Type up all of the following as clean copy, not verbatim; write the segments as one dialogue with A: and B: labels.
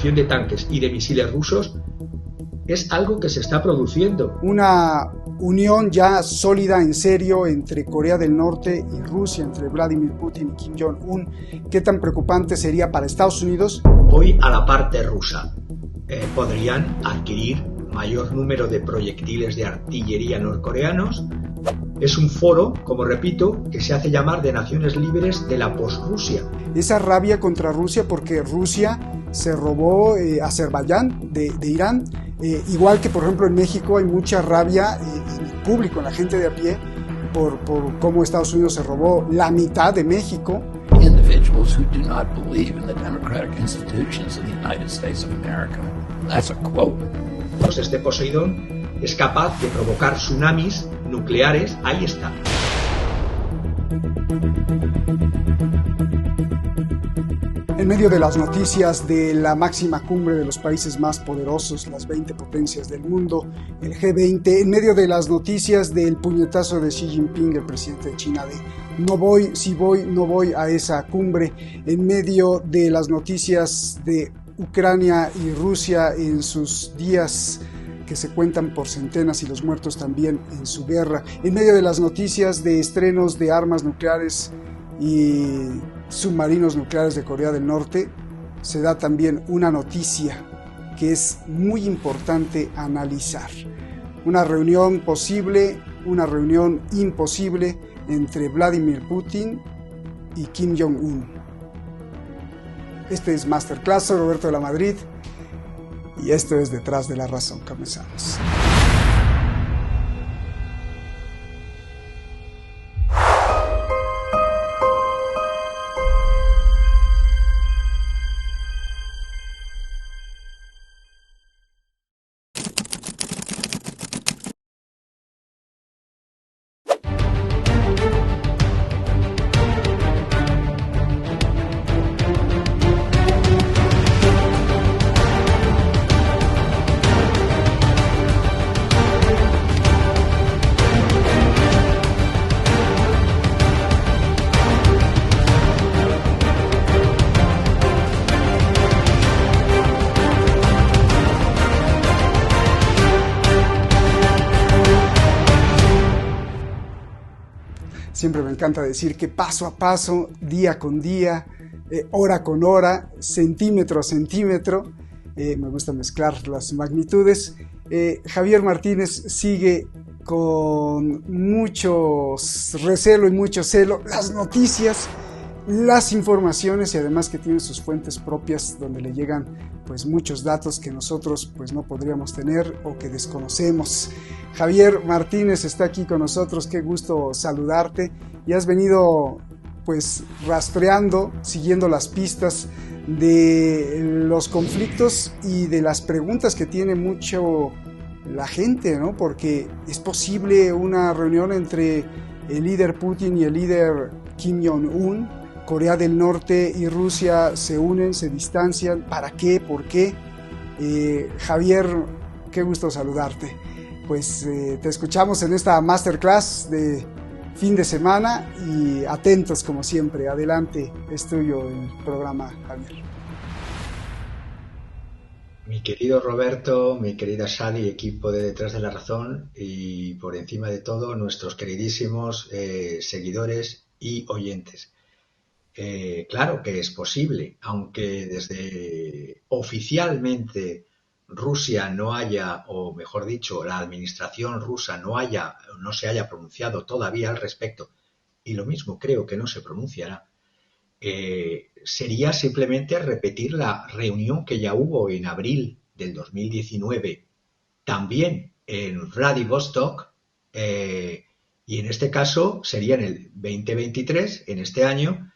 A: fabricación de tanques y de misiles rusos es algo que se está produciendo.
B: Una unión ya sólida, en serio, entre Corea del Norte y Rusia, entre Vladimir Putin y Kim Jong-un. ¿Qué tan preocupante sería para Estados Unidos?
A: Hoy, a la parte rusa, podrían adquirir mayor número de proyectiles de artillería norcoreanos. Es un foro, como repito, que se hace llamar de Naciones Libres de la Post-Rusia.
B: Esa rabia contra Rusia porque Rusia se robó Azerbaiyán de Irán. Igual que, por ejemplo, en México hay mucha rabia en el público, en la gente de a pie, por cómo Estados Unidos se robó la mitad de México.
C: Individuals who do not believe in the democratic institutions of the United States of America. That's a quote.
A: Pues este Poseidón es capaz de provocar tsunamis nucleares. Ahí está.
B: En medio de las noticias de la máxima cumbre de los países más poderosos, las 20 potencias del mundo, el G20, en medio de las noticias del puñetazo de Xi Jinping, el presidente de China, de no voy, si voy, no voy a esa cumbre, en medio de las noticias de Ucrania y Rusia en sus días que se cuentan por centenas y los muertos también en su guerra, en medio de las noticias de estrenos de armas nucleares y submarinos nucleares de Corea del Norte, se da también una noticia que es muy importante analizar. Una reunión posible, una reunión imposible entre Vladimir Putin y Kim Jong-un. Este es Masterclass, soy Roberto de la Madrid y esto es Detrás de la Razón. Comenzamos. Siempre me encanta decir que paso a paso, día con día, hora con hora, centímetro a centímetro, me gusta mezclar las magnitudes. Javier Martínez sigue con mucho recelo y mucho celo las noticias, las informaciones y además que tiene sus fuentes propias donde le llegan pues muchos datos que nosotros pues no podríamos tener o que desconocemos. Javier Martínez está aquí con nosotros, qué gusto saludarte, y has venido pues rastreando, siguiendo las pistas de los conflictos y de las preguntas que tiene mucho la gente, ¿no? Porque es posible una reunión entre el líder Putin y el líder Kim Jong-un. Corea del Norte y Rusia se unen, se distancian. ¿Para qué? ¿Por qué? Javier, qué gusto saludarte. Pues te escuchamos en esta masterclass de fin de semana y atentos como siempre. Adelante, es tuyo el programa, Javier.
A: Mi querido Roberto, mi querida Shadi, equipo de Detrás de la Razón y por encima de todo nuestros queridísimos seguidores y oyentes. Claro que es posible, aunque desde oficialmente Rusia no haya, o mejor dicho, la administración rusa no se haya pronunciado todavía al respecto, y lo mismo creo que no se pronunciará, sería simplemente repetir la reunión que ya hubo en abril del 2019, también en Vladivostok, y en este caso sería en el 2023, en este año,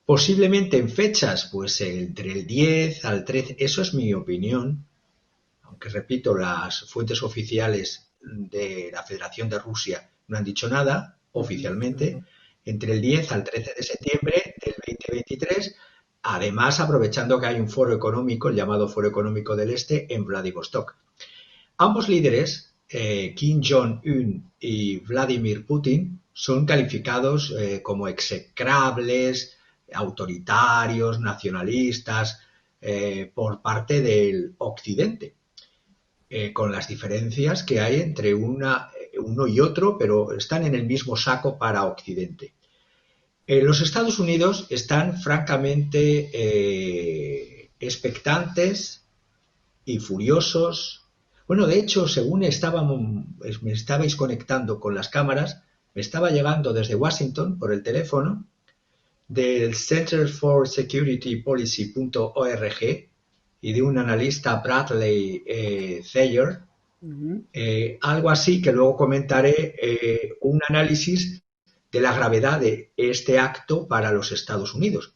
A: posiblemente en fechas, pues entre el 10 al 13, eso es mi opinión, aunque repito, las fuentes oficiales de la Federación de Rusia no han dicho nada oficialmente, entre el 10 al 13 de septiembre del 2023, además aprovechando que hay un foro económico, el llamado Foro Económico del Este, en Vladivostok. Ambos líderes, Kim Jong-un y Vladimir Putin, son calificados como execrables, autoritarios, nacionalistas, por parte del Occidente, con las diferencias que hay entre uno y otro, pero están en el mismo saco para Occidente. Los Estados Unidos están francamente expectantes y furiosos. Bueno, de hecho, según me estabais conectando con las cámaras, me estaba llegando desde Washington por el teléfono del Center for Security Policy.org y de un analista, Bradley Thayer, algo así que luego comentaré, un análisis de la gravedad de este acto para los Estados Unidos.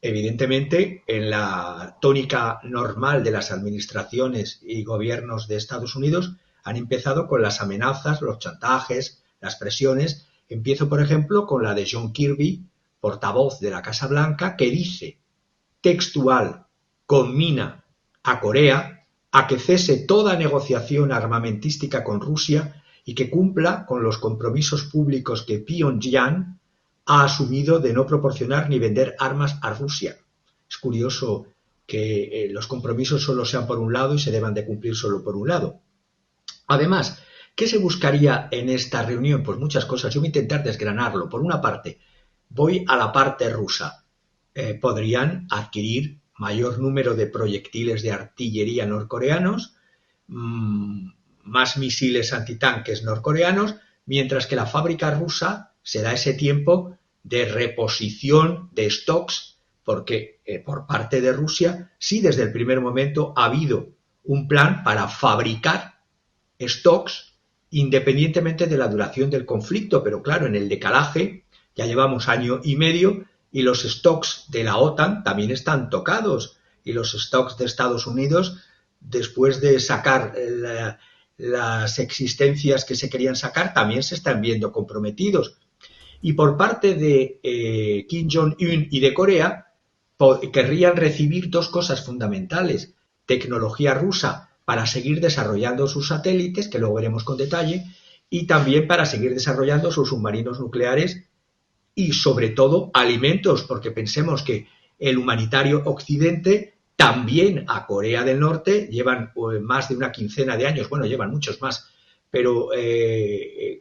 A: Evidentemente, en la tónica normal de las administraciones y gobiernos de Estados Unidos, han empezado con las amenazas, los chantajes, las presiones. Empiezo, por ejemplo, con la de John Kirby, portavoz de la Casa Blanca, que dice textual: conmina a Corea a que cese toda negociación armamentística con Rusia y que cumpla con los compromisos públicos que Pyongyang ha asumido de no proporcionar ni vender armas a Rusia. Es curioso que los compromisos solo sean por un lado y se deban de cumplir solo por un lado. Además, ¿qué se buscaría en esta reunión? Pues muchas cosas. Yo voy a intentar desgranarlo. Por una parte, voy a la parte rusa. Podrían adquirir mayor número de proyectiles de artillería norcoreanos, más misiles antitanques norcoreanos, mientras que la fábrica rusa se da ese tiempo de reposición de stocks, porque por parte de Rusia sí desde el primer momento ha habido un plan para fabricar stocks independientemente de la duración del conflicto, pero claro, en el decalaje ya llevamos año y medio y los stocks de la OTAN también están tocados, y los stocks de Estados Unidos, después de sacar las existencias que se querían sacar, también se están viendo comprometidos. Y por parte de Kim Jong-un y de Corea, querrían recibir dos cosas fundamentales: tecnología rusa para seguir desarrollando sus satélites, que luego veremos con detalle, y también para seguir desarrollando sus submarinos nucleares y, sobre todo, alimentos, porque pensemos que el humanitario occidente también a Corea del Norte llevan más de una quincena de años, bueno, llevan muchos más, pero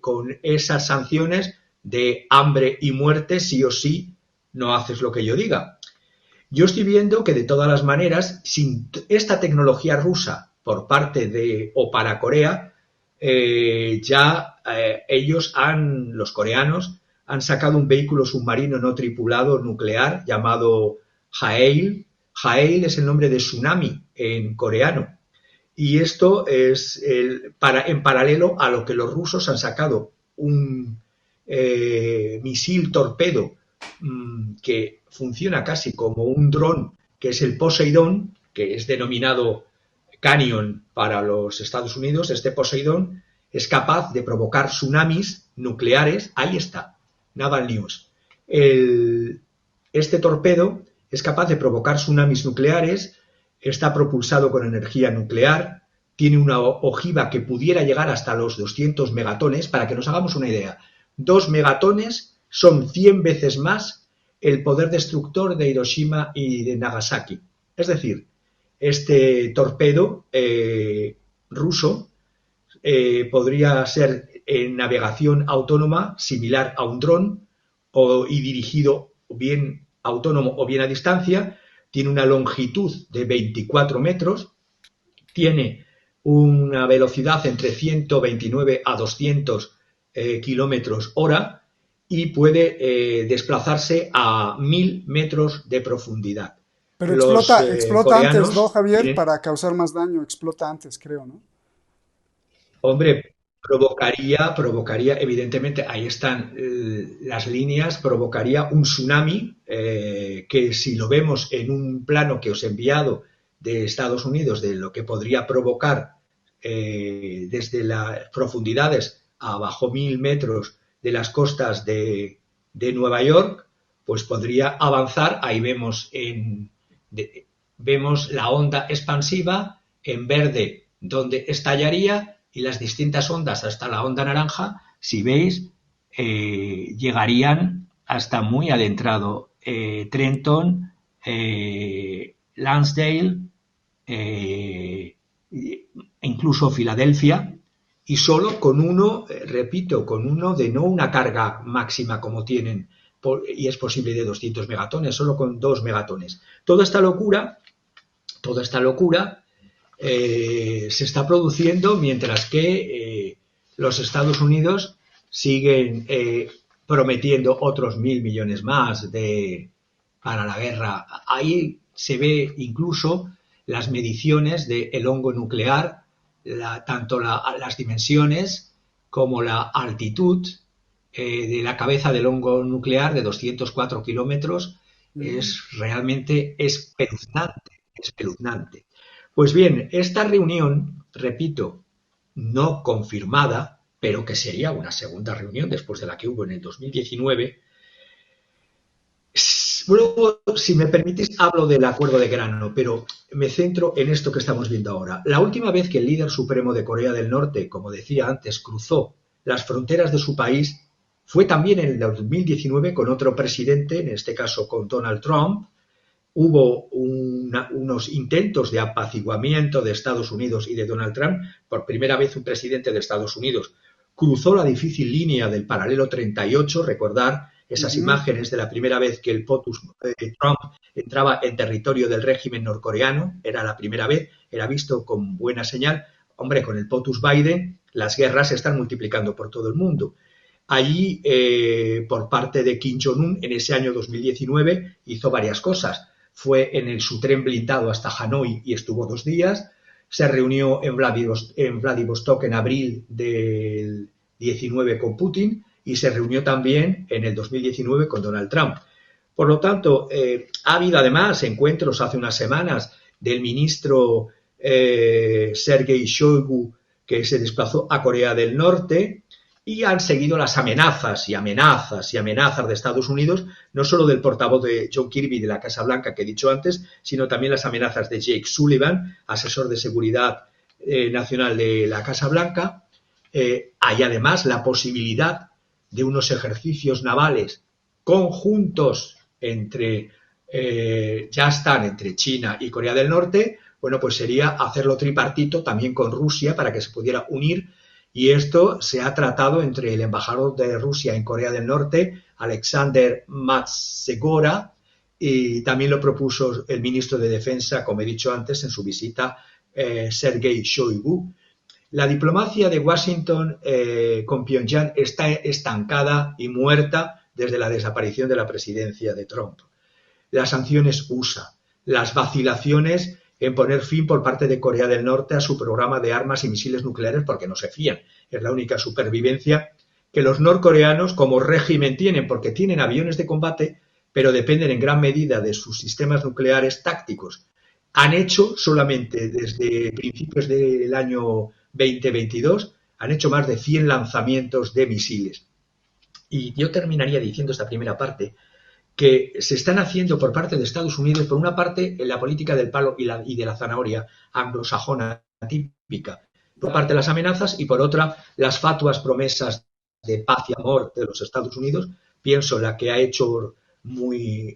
A: con esas sanciones de hambre y muerte, sí o sí, no haces lo que yo diga. Yo estoy viendo que de todas las maneras, sin esta tecnología rusa por parte de o para Corea, los coreanos, han sacado un vehículo submarino no tripulado nuclear llamado Haeil. Haeil es el nombre de tsunami en coreano. Y esto es en paralelo a lo que los rusos han sacado un misil torpedo que funciona casi como un dron, que es el Poseidón, que es denominado Canyon para los Estados Unidos. Este Poseidón es capaz de provocar tsunamis nucleares. Ahí está, Naval News. Este torpedo es capaz de provocar tsunamis nucleares, está propulsado con energía nuclear, tiene una ojiva que pudiera llegar hasta los 200 megatones. Para que nos hagamos una idea, 2 megatones son 100 veces más el poder destructor de Hiroshima y de Nagasaki. Es decir, este torpedo ruso podría ser en navegación autónoma, similar a un dron, y dirigido bien autónomo o bien a distancia. Tiene una longitud de 24 metros, tiene una velocidad entre 129 a 200 kilómetros hora y puede desplazarse a 1000 metros de profundidad.
B: Pero explota antes, ¿no, Javier? Para causar más daño, explota antes, creo, ¿no?
A: Hombre, provocaría, evidentemente, ahí están las líneas, provocaría un tsunami que, si lo vemos en un plano que os he enviado de Estados Unidos, de lo que podría provocar desde las profundidades a bajo 1000 metros de las costas de Nueva York, pues podría avanzar. Ahí vemos la onda expansiva en verde donde estallaría, y las distintas ondas hasta la onda naranja, si veis, llegarían hasta muy adentrado Trenton, Lansdale, incluso Filadelfia, y solo con uno, repito, con uno de no una carga máxima como tienen, y es posible de 200 megatones, solo con 2 megatones. Toda esta locura se está produciendo mientras que los Estados Unidos siguen prometiendo otros 1.000 millones más para la guerra. Ahí se ve incluso las mediciones del hongo nuclear, tanto las dimensiones como la altitud de la cabeza del hongo nuclear de 204 kilómetros. Es realmente espeluznante. Pues bien, esta reunión, repito, no confirmada, pero que sería una segunda reunión después de la que hubo en el 2019. Luego, si me permitís, hablo del acuerdo de Grano, pero me centro en esto que estamos viendo ahora. La última vez que el líder supremo de Corea del Norte, como decía antes, cruzó las fronteras de su país, fue también en el 2019 con otro presidente, en este caso con Donald Trump. Hubo unos intentos de apaciguamiento de Estados Unidos y de Donald Trump. Por primera vez un presidente de Estados Unidos cruzó la difícil línea del paralelo 38, recordar esas imágenes de la primera vez que el POTUS Trump entraba en territorio del régimen norcoreano, era la primera vez, era visto con buena señal. Hombre, con el POTUS Biden las guerras se están multiplicando por todo el mundo. Allí, por parte de Kim Jong-un, en ese año 2019, hizo varias cosas. Fue en su tren blindado hasta Hanoi y estuvo 2 días. Se reunió en Vladivostok en abril del 19 con Putin y se reunió también en el 2019 con Donald Trump. Por lo tanto, ha habido además encuentros hace unas semanas del ministro Sergei Shoigu, que se desplazó a Corea del Norte, y han seguido las amenazas de Estados Unidos, no solo del portavoz de John Kirby de la Casa Blanca que he dicho antes, sino también las amenazas de Jake Sullivan, asesor de seguridad nacional de la Casa Blanca. Hay además la posibilidad de unos ejercicios navales conjuntos entre China y Corea del Norte. Bueno, pues sería hacerlo tripartito también con Rusia para que se pudiera unir. Y esto se ha tratado entre el embajador de Rusia en Corea del Norte, Alexander Matsegora, y también lo propuso el ministro de Defensa, como he dicho antes, en su visita, Sergei Shoigu. La diplomacia de Washington con Pyongyang está estancada y muerta desde la desaparición de la presidencia de Trump. Las sanciones USA, las vacilaciones en poner fin por parte de Corea del Norte a su programa de armas y misiles nucleares porque no se fían. Es la única supervivencia que los norcoreanos como régimen tienen, porque tienen aviones de combate, pero dependen en gran medida de sus sistemas nucleares tácticos. Han hecho solamente desde principios del año 2022, han hecho más de 100 lanzamientos de misiles. Y yo terminaría diciendo esta primera parte, que se están haciendo por parte de Estados Unidos, por una parte, en la política del palo y de la zanahoria anglosajona típica, por parte las amenazas y por otra las fatuas promesas de paz y amor de los Estados Unidos. Pienso la que ha hecho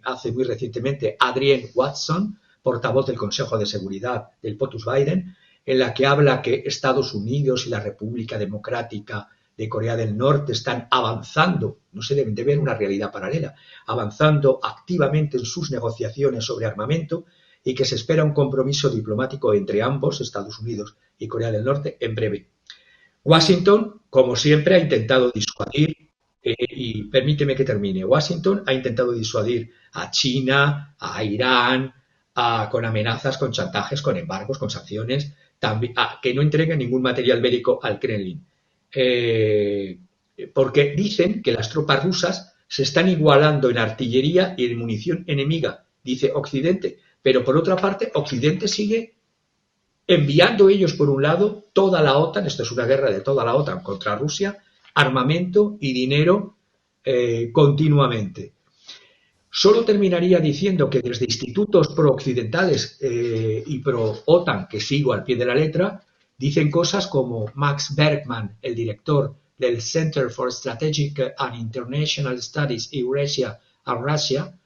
A: hace muy recientemente Adrienne Watson, portavoz del Consejo de Seguridad del POTUS Biden, en la que habla que Estados Unidos y la República Democrática de Corea del Norte están avanzando, no se deben de ver una realidad paralela, avanzando activamente en sus negociaciones sobre armamento y que se espera un compromiso diplomático entre ambos, Estados Unidos y Corea del Norte, en breve. Washington, como siempre, ha intentado disuadir, y permíteme que termine, Washington ha intentado disuadir a China, a Irán, con amenazas, con chantajes, con embargos, con sanciones, también, que no entreguen ningún material bélico al Kremlin. Porque dicen que las tropas rusas se están igualando en artillería y en munición enemiga, dice Occidente, pero por otra parte Occidente sigue enviando ellos por un lado toda la OTAN, esto es una guerra de toda la OTAN contra Rusia, armamento y dinero continuamente. Solo terminaría diciendo que desde institutos pro-occidentales y pro-OTAN, que sigo al pie de la letra, dicen cosas como Max Bergman, el director del Center for Strategic and International Studies Eurasia and Russia,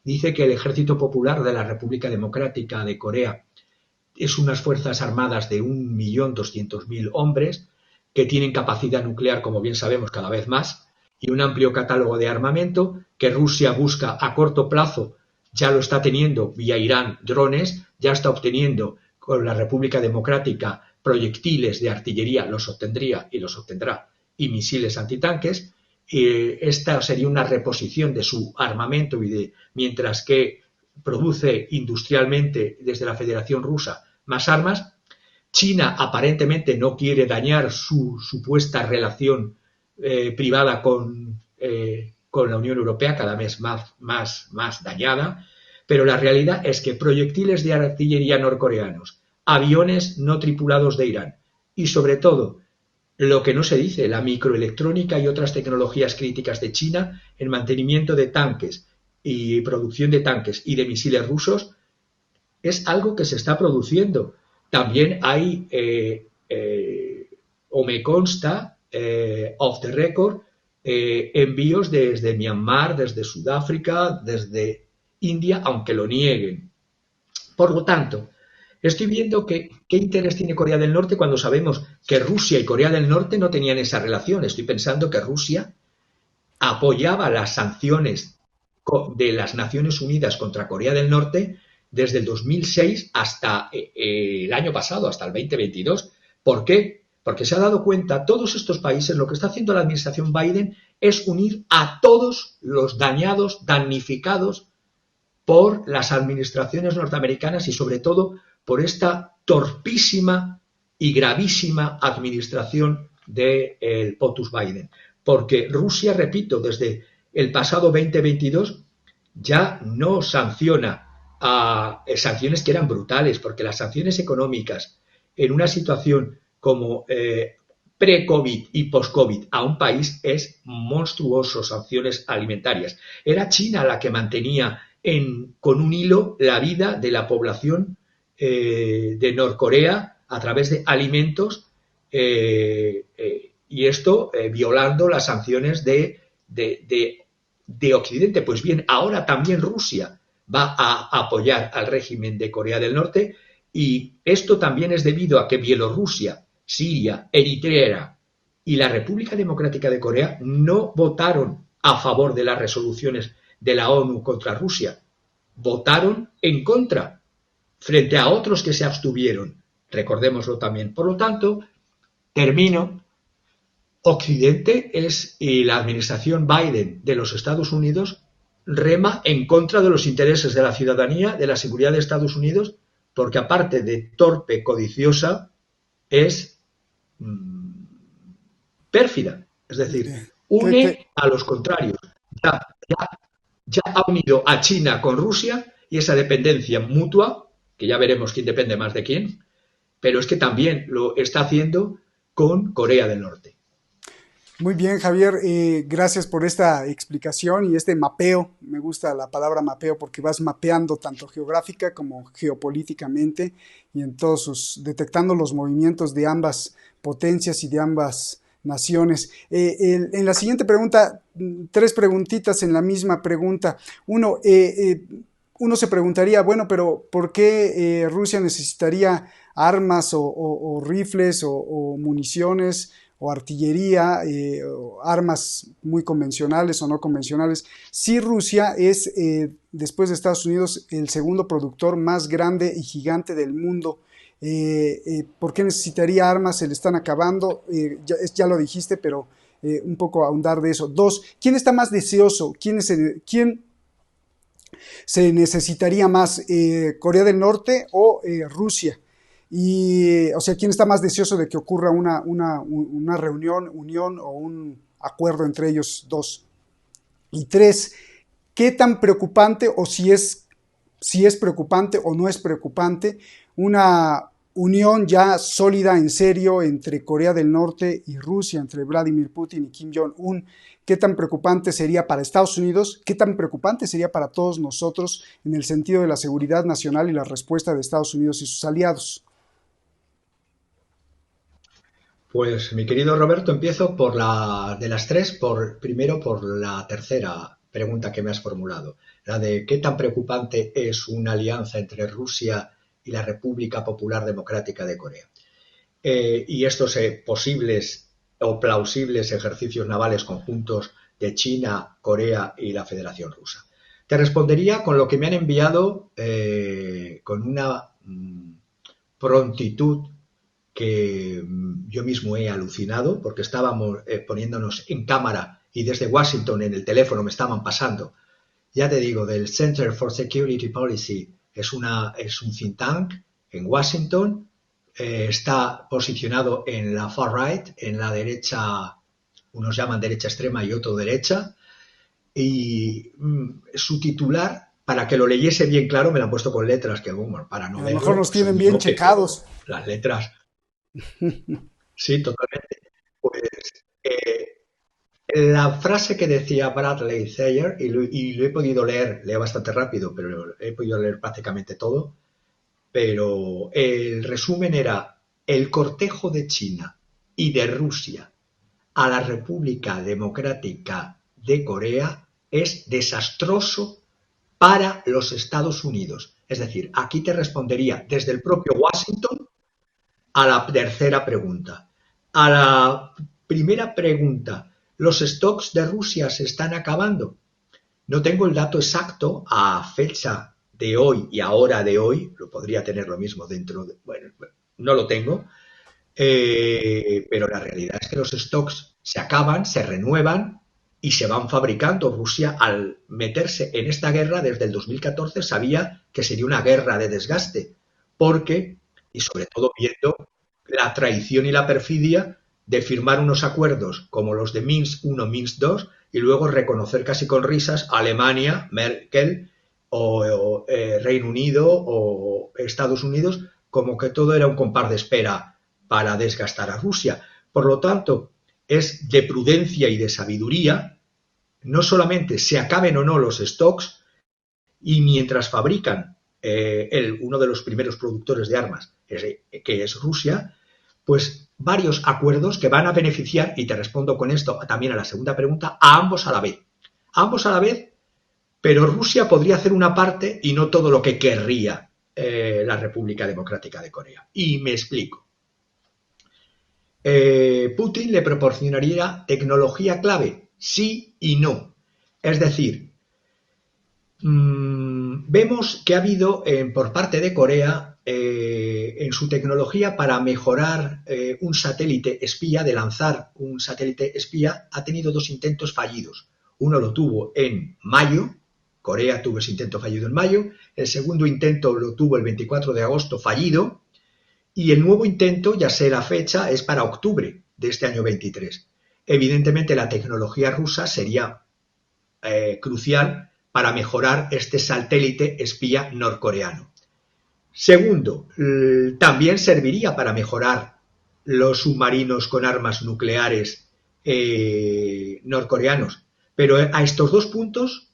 A: dice que el Ejército Popular de la República Democrática de Corea es unas fuerzas armadas de 1.200.000 hombres que tienen capacidad nuclear, como bien sabemos, cada vez más, y un amplio catálogo de armamento que Rusia busca a corto plazo, ya lo está teniendo vía Irán, drones, ya está obteniendo con la República Democrática proyectiles de artillería, los obtendría y los obtendrá, y misiles antitanques. Esta sería una reposición de su armamento mientras que produce industrialmente desde la Federación Rusa más armas. China aparentemente no quiere dañar su supuesta relación privada con la Unión Europea, cada vez más dañada, pero la realidad es que proyectiles de artillería norcoreanos, aviones no tripulados de Irán y sobre todo lo que no se dice, la microelectrónica y otras tecnologías críticas de China en mantenimiento de tanques y producción de tanques y de misiles rusos, es algo que se está produciendo. También hay, o me consta, off the record, envíos desde Myanmar, desde Sudáfrica, desde India, aunque lo nieguen. Por lo tanto, estoy viendo qué interés tiene Corea del Norte cuando sabemos que Rusia y Corea del Norte no tenían esa relación. Estoy pensando que Rusia apoyaba las sanciones de las Naciones Unidas contra Corea del Norte desde el 2006 hasta el año pasado, hasta el 2022. ¿Por qué? Porque se ha dado cuenta, todos estos países, lo que está haciendo la administración Biden es unir a todos los dañados, damnificados por las administraciones norteamericanas y sobre todo por esta torpísima y gravísima administración del POTUS Biden. Porque Rusia, repito, desde el pasado 2022 ya no sanciona a sanciones que eran brutales, porque las sanciones económicas en una situación como pre-COVID y post-COVID a un país es monstruoso, sanciones alimentarias. Era China la que mantenía con un hilo la vida de la población de Norcorea a través de alimentos y esto violando las sanciones de Occidente. Pues bien, ahora también Rusia va a apoyar al régimen de Corea del Norte y esto también es debido a que Bielorrusia, Siria, Eritrea y la República Democrática de Corea no votaron a favor de las resoluciones de la ONU contra Rusia, votaron en contra frente a otros que se abstuvieron, recordémoslo también. Por lo tanto, termino, Occidente y la administración Biden de los Estados Unidos rema en contra de los intereses de la ciudadanía, de la seguridad de Estados Unidos, porque aparte de torpe, codiciosa, es pérfida, es decir, une a los contrarios. Ya ha unido a China con Rusia y esa dependencia mutua, que ya veremos quién depende más de quién, pero es que también lo está haciendo con Corea del Norte.
B: Muy bien, Javier, gracias por esta explicación y este mapeo. Me gusta la palabra mapeo porque vas mapeando tanto geográfica como geopolíticamente y en detectando los movimientos de ambas potencias y de ambas naciones. En la siguiente pregunta, 3 preguntitas en la misma pregunta. Uno se preguntaría, bueno, pero ¿por qué Rusia necesitaría armas o rifles o municiones o artillería, o armas muy convencionales o no convencionales? Si Rusia es, después de Estados Unidos, el segundo productor más grande y gigante del mundo, ¿por qué necesitaría armas? Se le están acabando, ya lo dijiste, pero un poco ahondar de eso. 2, ¿quién está más deseoso? ¿Quién se necesitaría más, Corea del Norte o Rusia? Y, o sea, ¿quién está más deseoso de que ocurra una unión o un acuerdo entre ellos dos? Y 3, ¿qué tan preocupante o si es preocupante o no es preocupante una unión ya sólida en serio entre Corea del Norte y Rusia, entre Vladimir Putin y Kim Jong-un? ¿Qué tan preocupante sería para Estados Unidos? ¿Qué tan preocupante sería para todos nosotros en el sentido de la seguridad nacional y la respuesta de Estados Unidos y sus aliados?
A: Pues, mi querido Roberto, empiezo por de las 3, primero por la tercera pregunta que me has formulado, la de qué tan preocupante es una alianza entre Rusia y la República Popular Democrática de Corea. Y estos posibles o plausibles ejercicios navales conjuntos de China, Corea y la Federación Rusa. Te respondería con lo que me han enviado con una prontitud que yo mismo he alucinado, porque estábamos poniéndonos en cámara y desde Washington en el teléfono me estaban pasando, ya te digo, del Center for Security Policy, es un think tank en Washington, está posicionado en la far right, en la derecha, unos llaman derecha extrema y otro derecha, y su titular, para que lo leyese bien claro, me lo han puesto con letras, que bueno, para no
B: a lo mejor nos tienen bien checados.
A: Las letras. Sí, totalmente. Pues la frase que decía Bradley Thayer, y lo he podido leer, leo bastante rápido, pero he podido leer prácticamente todo, pero el resumen era: el cortejo de China y de Rusia a la República Democrática de Corea es desastroso para los Estados Unidos. Es decir, aquí te respondería desde el propio Washington a la tercera pregunta. A la primera pregunta, ¿los stocks de Rusia se están acabando? No tengo el dato exacto a fecha de hoy y a hora de hoy, lo podría tener lo mismo dentro de... Bueno, no lo tengo, pero la realidad es que los stocks se acaban, se renuevan y se van fabricando. Rusia, al meterse en esta guerra desde el 2014, sabía que sería una guerra de desgaste, porque, y sobre todo viendo la traición y la perfidia de firmar unos acuerdos como los de Minsk I, Minsk II, y luego reconocer casi con risas a Alemania, Merkel, o Reino Unido o Estados Unidos, como que todo era un compás de espera para desgastar a Rusia. Por lo tanto, es de prudencia y de sabiduría, no solamente se acaben o no los stocks, y mientras fabrican uno de los primeros productores de armas, que es Rusia, pues varios acuerdos que van a beneficiar, y te respondo con esto también a la segunda pregunta, a ambos a la vez. A ambos a la vez, pero Rusia podría hacer una parte y no todo lo que querría la República Democrática de Corea. Y me explico. Putin le proporcionaría tecnología clave, sí y no. Es decir, vemos que ha habido por parte de Corea en su tecnología para mejorar un satélite espía, de lanzar un satélite espía, ha tenido dos intentos fallidos. Uno lo tuvo en mayo, Corea tuvo ese intento fallido en mayo, el segundo intento lo tuvo el 24 de agosto fallido, y el nuevo intento, ya sé la fecha, es para octubre de este año 23. Evidentemente la tecnología rusa sería crucial para mejorar este satélite espía norcoreano. Segundo, también serviría para mejorar los submarinos con armas nucleares norcoreanos. Pero a estos dos puntos,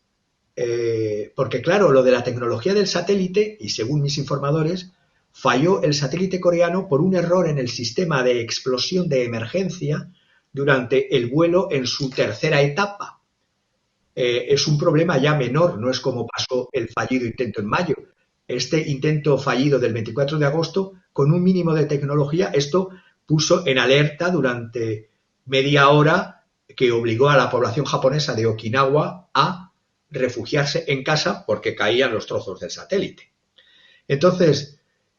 A: porque claro, lo de la tecnología del satélite, y según mis informadores, falló el satélite coreano por un error en el sistema de explosión de emergencia durante el vuelo en su tercera etapa. Es un problema ya menor, no es como pasó el fallido intento en mayo. Este intento fallido del 24 de agosto, con un mínimo de tecnología, esto puso en alerta durante media hora, que obligó a la población japonesa de Okinawa a refugiarse en casa porque caían los trozos del satélite. Entonces,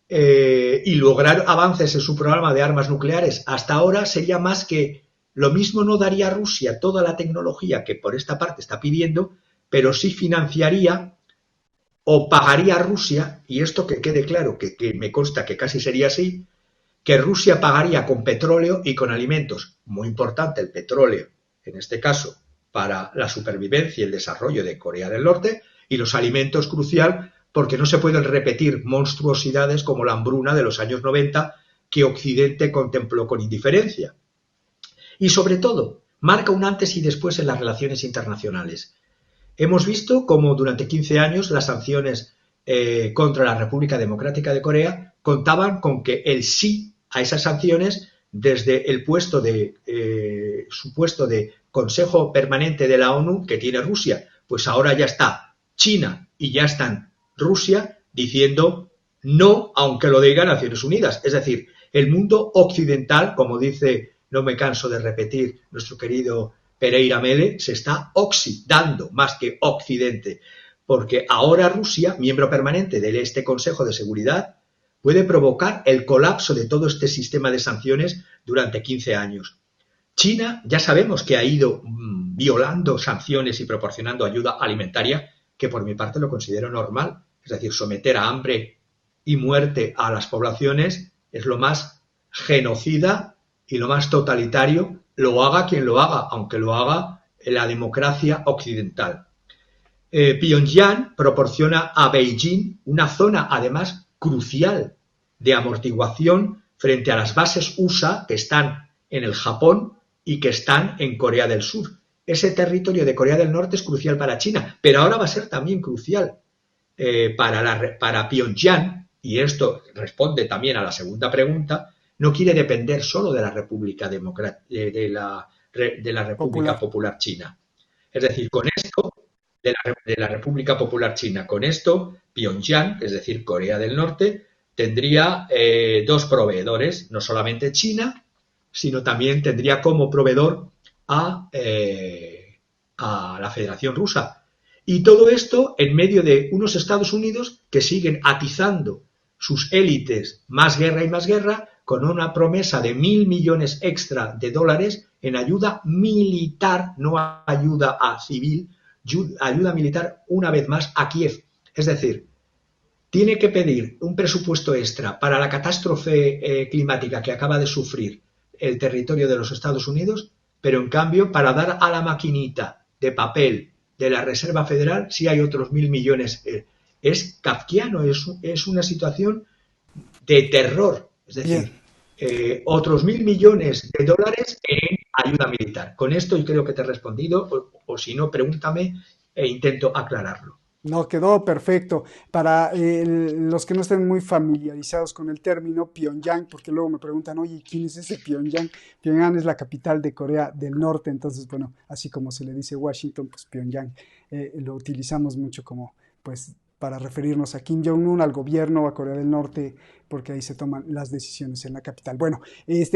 A: y lograr avances en su programa de armas nucleares hasta ahora sería más que lo mismo. No daría a Rusia toda la tecnología que por esta parte está pidiendo, pero sí financiaría o pagaría a Rusia, y esto que quede claro, que me consta que casi sería así, que Rusia pagaría con petróleo y con alimentos. Muy importante el petróleo, en este caso, para la supervivencia y el desarrollo de Corea del Norte, y los alimentos crucial, porque no se pueden repetir monstruosidades como la hambruna de los años 90 que Occidente contempló con indiferencia. Y sobre todo, marca un antes y después en las relaciones internacionales. Hemos visto cómo durante 15 años las sanciones contra la República Democrática de Corea contaban con que el sí a esas sanciones, desde el puesto de su puesto de Consejo Permanente de la ONU que tiene Rusia, pues ahora ya está China y ya están Rusia diciendo no, aunque lo diga Naciones Unidas. Es decir, el mundo occidental, como dice, no me canso de repetir nuestro querido Pereira Mele, se está oxidando más que Occidente, porque ahora Rusia, miembro permanente de este Consejo de Seguridad, puede provocar el colapso de todo este sistema de sanciones durante 15 años. China ya sabemos que ha ido violando sanciones y proporcionando ayuda alimentaria, que por mi parte lo considero normal. Es decir, someter a hambre y muerte a las poblaciones es lo más genocida y lo más totalitario, lo haga quien lo haga, aunque lo haga la democracia occidental. Pyongyang proporciona a Beijing una zona, además, crucial de amortiguación frente a las bases USA que están en el Japón y que están en Corea del Sur. Ese territorio de Corea del Norte es crucial para China, pero ahora va a ser también crucial para Pyongyang, y esto responde también a la segunda pregunta. No quiere depender solo de la República Popular China. Es decir, con esto, de la República Popular China, con esto, Pyongyang, es decir, Corea del Norte, tendría dos proveedores, no solamente China, sino también tendría como proveedor a la Federación Rusa. Y todo esto en medio de unos Estados Unidos que siguen atizando sus élites más guerra y más guerra, con una promesa de 1.000 millones extra de dólares en ayuda militar, no ayuda a civil, ayuda militar una vez más a Kiev. Es decir, tiene que pedir un presupuesto extra para la catástrofe climática que acaba de sufrir el territorio de los Estados Unidos, pero en cambio para dar a la maquinita de papel de la Reserva Federal sí hay otros 1.000 millones. Es kafkiano, es una situación de terror. Es decir, otros 1.000 millones de dólares en ayuda militar. Con esto yo creo que te he respondido, o si no, pregúntame e intento aclararlo.
B: No, quedó perfecto. Para los que no estén muy familiarizados con el término Pyongyang, porque luego me preguntan, oye, ¿quién es ese Pyongyang? Pyongyang es la capital de Corea del Norte, entonces, bueno, así como se le dice Washington, pues Pyongyang lo utilizamos mucho como, pues, para referirnos a Kim Jong-un, al gobierno, a Corea del Norte, porque ahí se toman las decisiones en la capital. Bueno,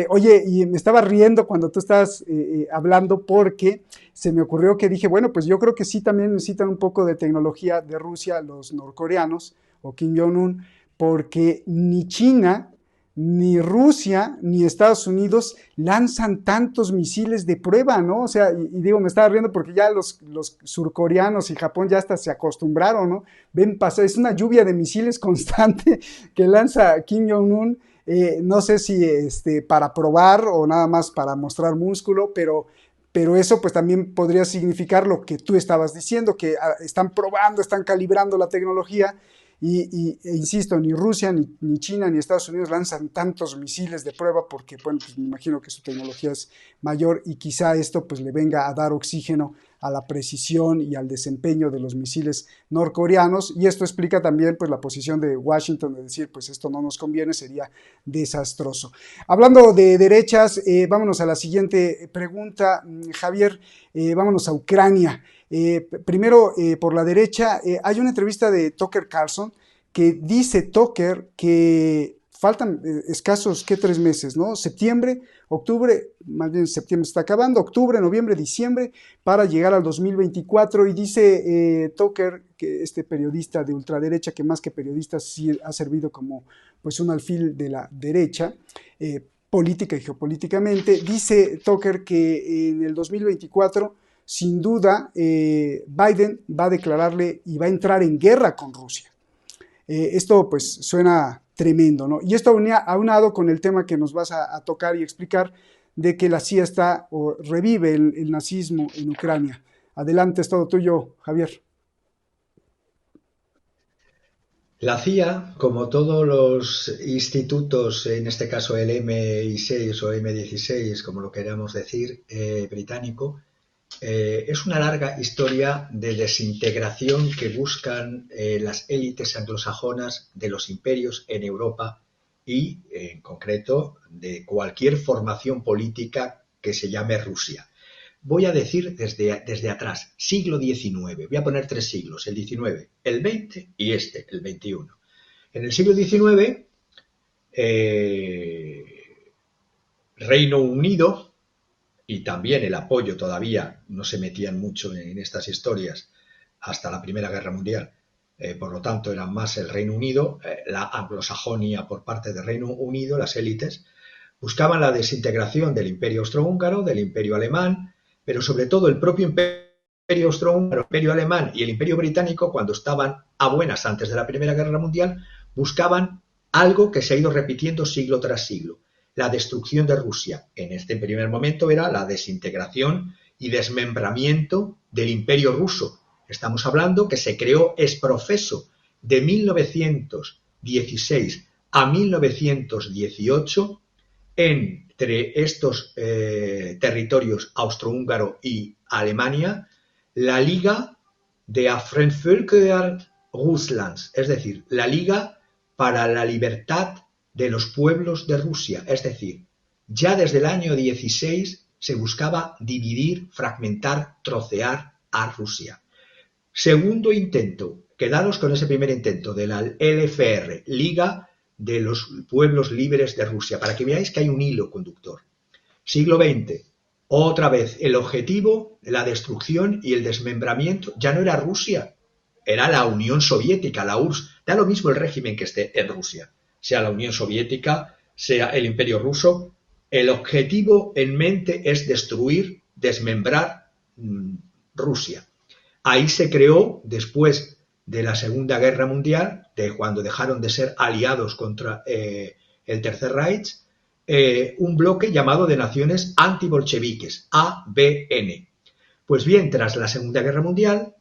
B: oye, y me estaba riendo cuando tú estabas hablando porque se me ocurrió que dije, bueno, pues yo creo que sí también necesitan un poco de tecnología de Rusia los norcoreanos o Kim Jong-un, porque ni China, ni Rusia, ni Estados Unidos lanzan tantos misiles de prueba, ¿no? O sea, y digo, me estaba riendo porque ya los surcoreanos y Japón ya hasta se acostumbraron, ¿no? Ven pasar, es una lluvia de misiles constante que lanza Kim Jong-un, no sé si para probar o nada más para mostrar músculo, pero eso pues también podría significar lo que tú estabas diciendo, que están probando, están calibrando la tecnología. E insisto, ni Rusia, ni China, ni Estados Unidos lanzan tantos misiles de prueba porque, bueno, pues me imagino que su tecnología es mayor y quizá esto pues le venga a dar oxígeno a la precisión y al desempeño de los misiles norcoreanos, y esto explica también pues la posición de Washington de decir pues esto no nos conviene, sería desastroso. Hablando de derechas, vámonos a la siguiente pregunta, Javier, vámonos a Ucrania. Primero, por la derecha, hay una entrevista de Tucker Carlson que dice Tucker que faltan escasos, 3 meses, ¿no? Septiembre, octubre, más bien septiembre está acabando, octubre, noviembre, diciembre, para llegar al 2024, y dice Tucker, que este periodista de ultraderecha, que más que periodista sí ha servido como pues un alfil de la derecha, política y geopolíticamente, dice Tucker que en el 2024 sin duda, Biden va a declararle y va a entrar en guerra con Rusia. Esto pues suena tremendo, ¿no? Y esto aunado con el tema que nos vas a tocar y explicar de que la CIA está o revive el nazismo en Ucrania. Adelante, es todo tuyo, Javier.
A: La CIA, como todos los institutos, en este caso el MI6 o M16, como lo queramos decir, británico, es una larga historia de desintegración que buscan las élites anglosajonas de los imperios en Europa y, en concreto, de cualquier formación política que se llame Rusia. Voy a decir desde atrás, siglo XIX. Voy a poner 3 siglos, el XIX, el XX y el XXI. En el siglo XIX, Reino Unido, y también el apoyo todavía no se metían mucho en estas historias hasta la Primera Guerra Mundial, por lo tanto era más el Reino Unido, la anglosajonia por parte del Reino Unido, las élites, buscaban la desintegración del Imperio Austrohúngaro, del Imperio Alemán, pero sobre todo el propio Imperio Austrohúngaro, el Imperio Alemán y el Imperio Británico, cuando estaban a buenas antes de la Primera Guerra Mundial, buscaban algo que se ha ido repitiendo siglo tras siglo: la destrucción de Rusia. En este primer momento era la desintegración y desmembramiento del Imperio ruso. Estamos hablando que se creó ex profeso de 1916 a 1918 entre estos territorios austrohúngaro y Alemania, la Liga de Fremdvölker Russlands, es decir, la Liga para la Libertad de los Pueblos de Rusia. Es decir, ya desde el año 16 se buscaba dividir, fragmentar, trocear a Rusia. Segundo intento, quedaros con ese primer intento de la LFR, Liga de los Pueblos Libres de Rusia, para que veáis que hay un hilo conductor. Siglo XX, otra vez, el objetivo, la destrucción y el desmembramiento ya no era Rusia, era la Unión Soviética, la URSS. Da lo mismo el régimen que esté en Rusia, sea la Unión Soviética, sea el Imperio Ruso. El objetivo en mente es destruir, desmembrar Rusia. Ahí se creó, después de la Segunda Guerra Mundial, de cuando dejaron de ser aliados contra el Tercer Reich, un bloque llamado de naciones antibolcheviques, ABN. Pues bien, tras la Segunda Guerra Mundial,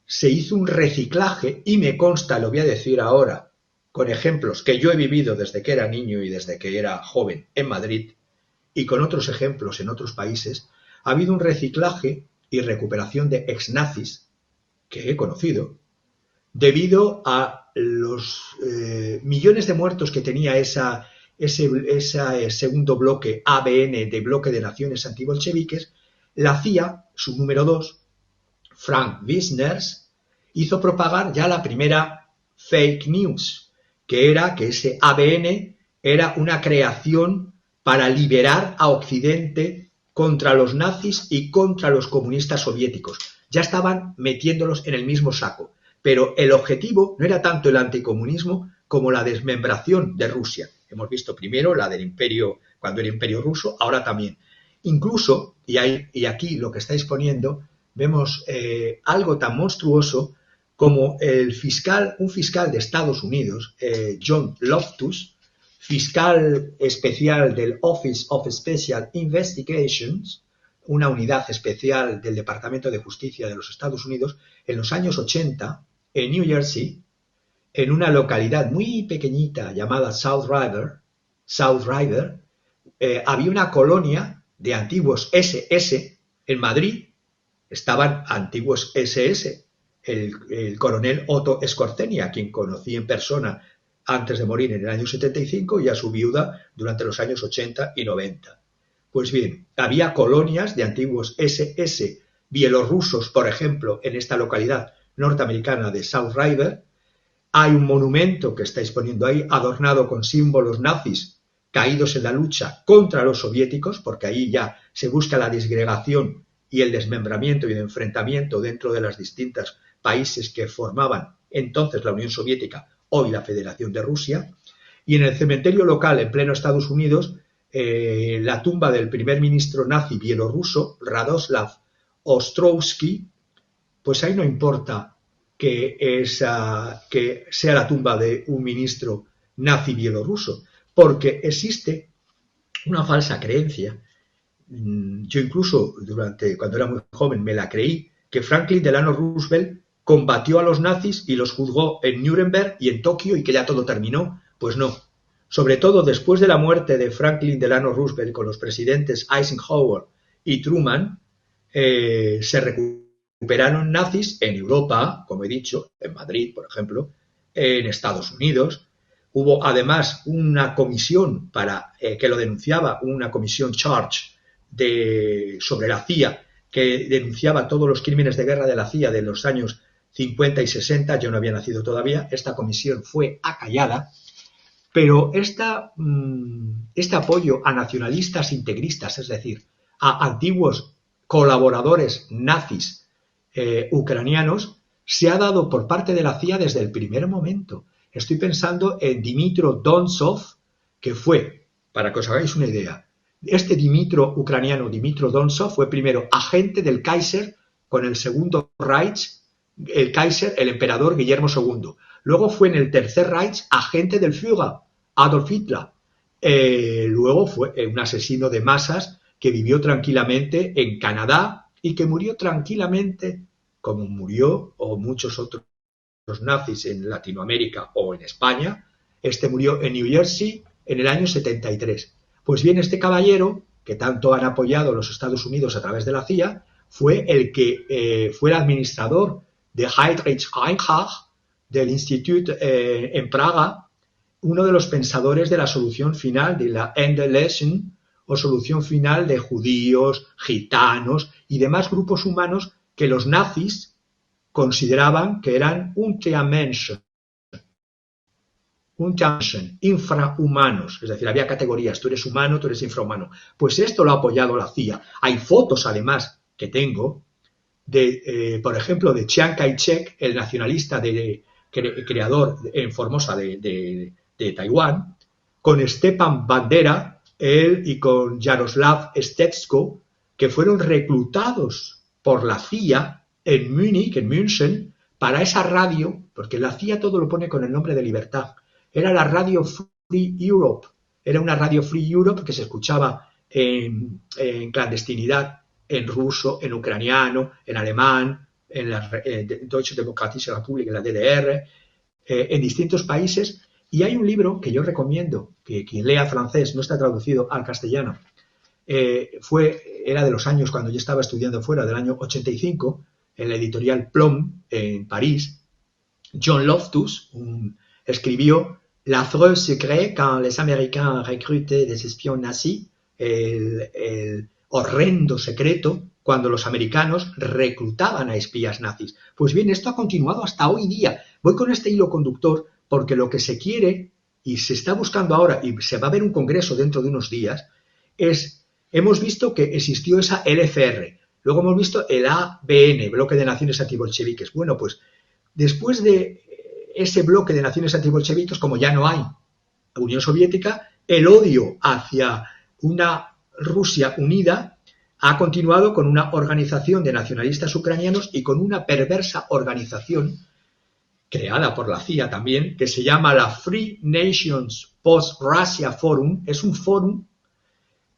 A: se hizo un reciclaje, y me consta, lo voy a decir ahora, con ejemplos que yo he vivido desde que era niño y desde que era joven en Madrid, y con otros ejemplos en otros países. Ha habido un reciclaje y recuperación de ex-nazis que he conocido, debido a los millones de muertos que tenía ese segundo bloque ABN, de bloque de naciones antibolcheviques. La CIA, su número 2, Frank Wisners, hizo propagar ya la primera fake news, que era que ese ABN era una creación para liberar a Occidente contra los nazis y contra los comunistas soviéticos. Ya estaban metiéndolos en el mismo saco, pero el objetivo no era tanto el anticomunismo como la desmembración de Rusia. Hemos visto primero la del imperio, cuando era imperio ruso, ahora también. Incluso, y aquí lo que estáis poniendo, vemos algo tan monstruoso como un fiscal de Estados Unidos, John Loftus, fiscal especial del Office of Special Investigations, una unidad especial del Departamento de Justicia de los Estados Unidos, en los años 80, en New Jersey, en una localidad muy pequeñita llamada South River, había una colonia de antiguos SS. En Madrid estaban antiguos SS, el coronel Otto Skorcenia, a quien conocí en persona antes de morir en el año 75, y a su viuda durante los años 80 y 90. Pues bien, había colonias de antiguos SS bielorrusos, por ejemplo, en esta localidad norteamericana de South River. Hay un monumento que estáis poniendo ahí, adornado con símbolos nazis caídos en la lucha contra los soviéticos, porque ahí ya se busca la disgregación y el desmembramiento y el enfrentamiento dentro de los distintos países que formaban entonces la Unión Soviética, hoy la Federación de Rusia. Y en el cementerio local, en pleno Estados Unidos, la tumba del primer ministro nazi bielorruso, Radoslav Ostrovsky, pues ahí no importa que sea la tumba de un ministro nazi bielorruso, porque existe una falsa creencia. Yo incluso cuando era muy joven me la creí, que Franklin Delano Roosevelt combatió a los nazis y los juzgó en Nuremberg y en Tokio y que ya todo terminó. Pues no. Sobre todo después de la muerte de Franklin Delano Roosevelt, con los presidentes Eisenhower y Truman, se recuperaron nazis en Europa, como he dicho, en Madrid, por ejemplo, en Estados Unidos. Hubo además una comisión que lo denunciaba, una comisión Charge sobre la CIA, que denunciaba todos los crímenes de guerra de la CIA de los años 50 y 60, yo no había nacido todavía, esta comisión fue acallada, pero este apoyo a nacionalistas integristas, es decir, a antiguos colaboradores nazis ucranianos, se ha dado por parte de la CIA desde el primer momento. Estoy pensando en Dmitro Donsov, que fue, para que os hagáis una idea, este Dmitro ucraniano, Dmitro Donsov, fue primero agente del Kaiser con el Segundo Reich, el Kaiser, el emperador Guillermo II. Luego fue en el Tercer Reich agente del Führer, Adolf Hitler. Luego fue un asesino de masas que vivió tranquilamente en Canadá y que murió tranquilamente, como murió o muchos otros nazis en Latinoamérica o en España. Este murió en New Jersey en el año 73. Pues bien, este caballero, que tanto han apoyado los Estados Unidos a través de la CIA, fue el que fue el administrador de Heinrich Reinhardt, del Institut en Praga, uno de los pensadores de la solución final, de la Endelösung, o solución final de judíos, gitanos y demás grupos humanos que los nazis consideraban que eran Untermenschen, infrahumanos, es decir, había categorías, tú eres humano, tú eres infrahumano. Pues esto lo ha apoyado la CIA. Hay fotos, además, que tengo, por ejemplo, de Chiang Kai-shek, el nacionalista creador en Formosa de Taiwán, con Stepan Bandera, él y con Jaroslav Stetsko, que fueron reclutados por la CIA en Múnich, en München, para esa radio, porque la CIA todo lo pone con el nombre de libertad. Era la Radio Free Europe, era una Radio Free Europe que se escuchaba en clandestinidad, en ruso, en ucraniano, en alemán, en la Deutsche Demokratische Republik, en la DDR, en distintos países. Y hay un libro que yo recomiendo, que quien lea francés, no está traducido al castellano, era de los años cuando yo estaba estudiando fuera, del año 85, en la editorial Plom, en París. John Loftus escribió L'affreux secret quand les Américains recrutaient des espions nazis, el horrendo secreto cuando los americanos reclutaban a espías nazis. Pues bien, esto ha continuado hasta hoy día. Voy con este hilo conductor porque lo que se quiere y se está buscando ahora, y se va a ver un congreso dentro de unos días, hemos visto que existió esa LFR, luego hemos visto el ABN, Bloque de Naciones Antibolcheviques. Bueno, pues después de ese bloque de naciones antibolcheviques, como ya no hay Unión Soviética, el odio hacia una Rusia unida ha continuado con una organización de nacionalistas ucranianos y con una perversa organización creada por la CIA también, que se llama la Free Nations Post-Russia Forum. Es un fórum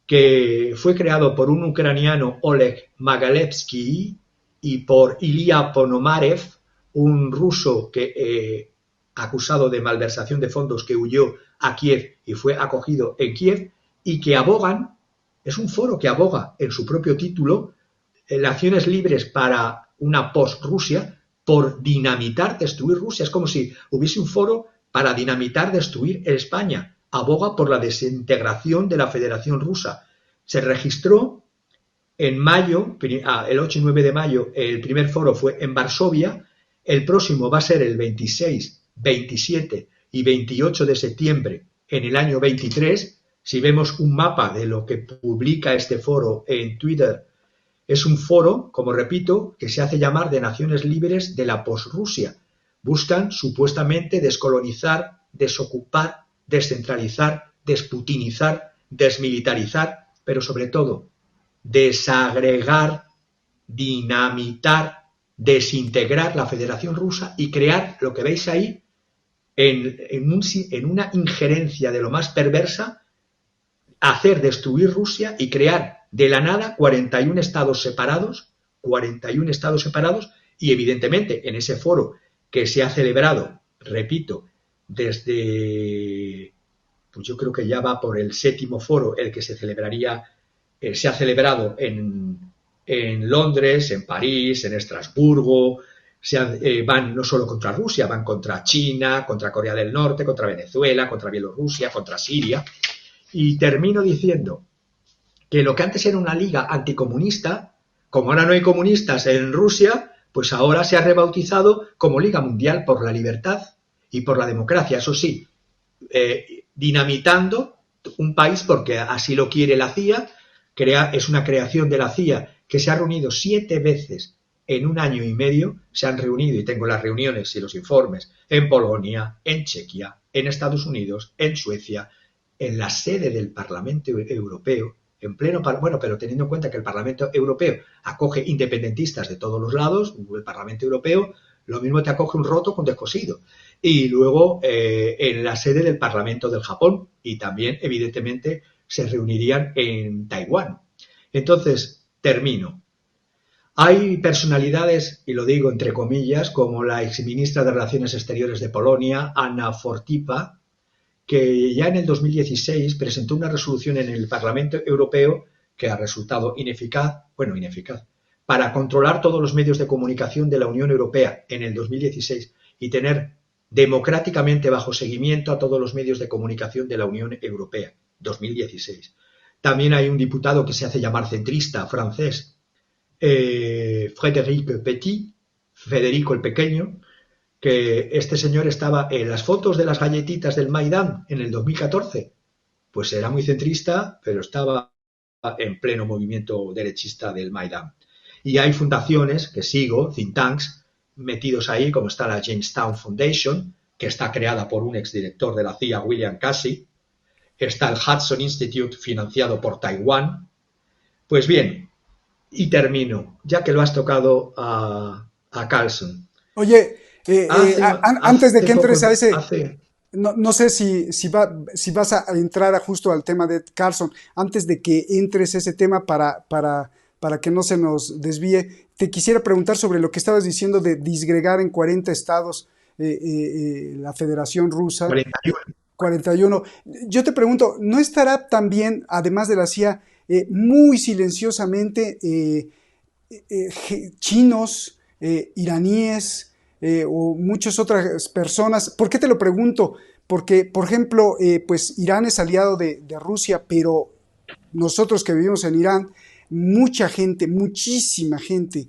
A: que fue creado por un ucraniano, Oleg Magalevsky, y por Ilya Ponomarev, un ruso que acusado de malversación de fondos que huyó a Kiev y fue acogido en Kiev, y que abogan, es un foro que aboga en su propio título, Naciones Libres para una post-Rusia, por dinamitar, destruir Rusia. Es como si hubiese un foro para dinamitar, destruir España. Aboga por la desintegración de la Federación Rusa. Se registró en mayo, el 8 y 9 de mayo, el primer foro fue en Varsovia. El próximo va a ser el 26, 27 y 28 de septiembre en el año 23. Si vemos un mapa de lo que publica este foro en Twitter, es un foro, como repito, que se hace llamar de Naciones Libres de la Posrusia. Buscan supuestamente descolonizar, desocupar, descentralizar, desputinizar, desmilitarizar, pero sobre todo desagregar, dinamitar, desintegrar la Federación Rusa y crear lo que veis ahí en una injerencia de lo más perversa, hacer destruir Rusia y crear de la nada 41 estados separados, y evidentemente en ese foro que se ha celebrado, repito, desde, pues yo creo que ya va por el 7º foro, el que se celebraría, se ha celebrado en Londres, en París, en Estrasburgo, van no solo contra Rusia, van contra China, contra Corea del Norte, contra Venezuela, contra Bielorrusia, contra Siria. Y termino diciendo que lo que antes era una liga anticomunista, Como ahora no hay comunistas en Rusia, pues ahora se ha rebautizado como Liga Mundial por la Libertad y por la Democracia, eso sí, dinamitando un país porque así lo quiere la CIA, es una creación de la CIA que se ha reunido 7 veces en un año y medio, se han reunido, y tengo las reuniones y los informes, en Polonia, en Chequia, en Estados Unidos, en Suecia, en la sede del Parlamento Europeo, en pleno, bueno, pero teniendo en cuenta que el Parlamento Europeo acoge independentistas de todos los lados, el Parlamento Europeo lo mismo te acoge un roto con descosido. Y luego en la sede del Parlamento del Japón, y también, evidentemente, se reunirían en Taiwán. Entonces, termino. Hay personalidades, y lo digo entre comillas, como la exministra de Relaciones Exteriores de Polonia, Anna Fortipa, que ya en el 2016 presentó una resolución en el Parlamento Europeo que ha resultado ineficaz, para controlar todos los medios de comunicación de la Unión Europea en el 2016 y tener democráticamente bajo seguimiento a todos los medios de comunicación de la Unión Europea, 2016. También hay un diputado que se hace llamar centrista francés, Federico el Pequeño, que este señor estaba en las fotos de las galletitas del Maidán en el 2014, pues era muy centrista, pero estaba en pleno movimiento derechista del Maidán. Y hay fundaciones que sigo, think tanks, metidos ahí, como está la Jamestown Foundation, que está creada por un exdirector de la CIA, William Casey, está el Hudson Institute, financiado por Taiwán. Pues bien, y termino, ya que lo has tocado a Carlson.
B: Oye, antes de que entres a ese... No sé si vas a entrar justo al tema de Carlson. Antes de que entres a ese tema para que no se nos desvíe, te quisiera preguntar sobre lo que estabas diciendo de disgregar en 40 estados la Federación Rusa. 41. Yo te pregunto, ¿no estará también, además de la CIA, muy silenciosamente chinos, iraníes, o muchas otras personas? ¿Por qué te lo pregunto? Porque, por ejemplo, pues Irán es aliado de Rusia, pero nosotros que vivimos en Irán, mucha gente, muchísima gente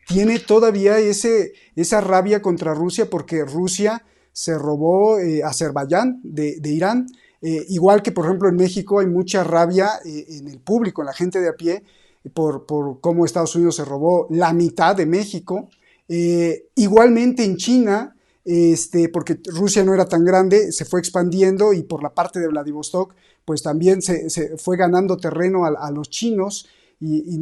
B: tiene todavía esa rabia contra Rusia porque Rusia se robó Azerbaiyán de Irán, igual que por ejemplo en México hay mucha rabia en el público, en la gente de a pie, por cómo Estados Unidos se robó la mitad de México. Igualmente en China, porque Rusia no era tan grande, se fue expandiendo y por la parte de Vladivostok, pues también se fue ganando terreno a los chinos. Y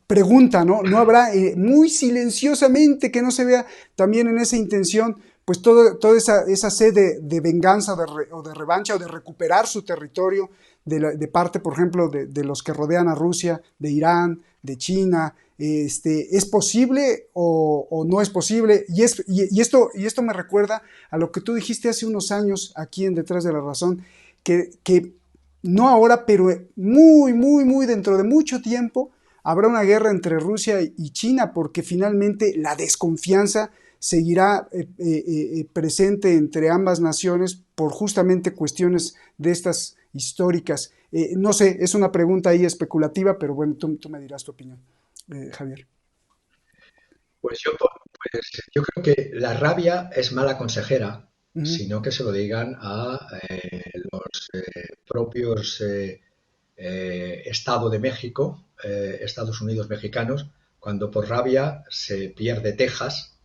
B: pregunta, ¿no? ¿No habrá muy silenciosamente, que no se vea también en esa intención, pues toda esa sed de venganza o de revancha o de recuperar su territorio de parte, por ejemplo, de los que rodean a Rusia, de Irán, de China? ¿Es posible o no es posible? Y esto me recuerda a lo que tú dijiste hace unos años aquí en Detrás de la Razón, que no ahora, pero muy dentro de mucho tiempo habrá una guerra entre Rusia y China, porque finalmente la desconfianza seguirá presente entre ambas naciones por justamente cuestiones de estas históricas. No sé, es una pregunta ahí especulativa, pero bueno, tú me dirás tu opinión, Javier.
A: Pues yo creo que la rabia es mala consejera, sino que se lo digan a los propios Estado de México, Estados Unidos mexicanos, cuando por rabia se pierde Texas.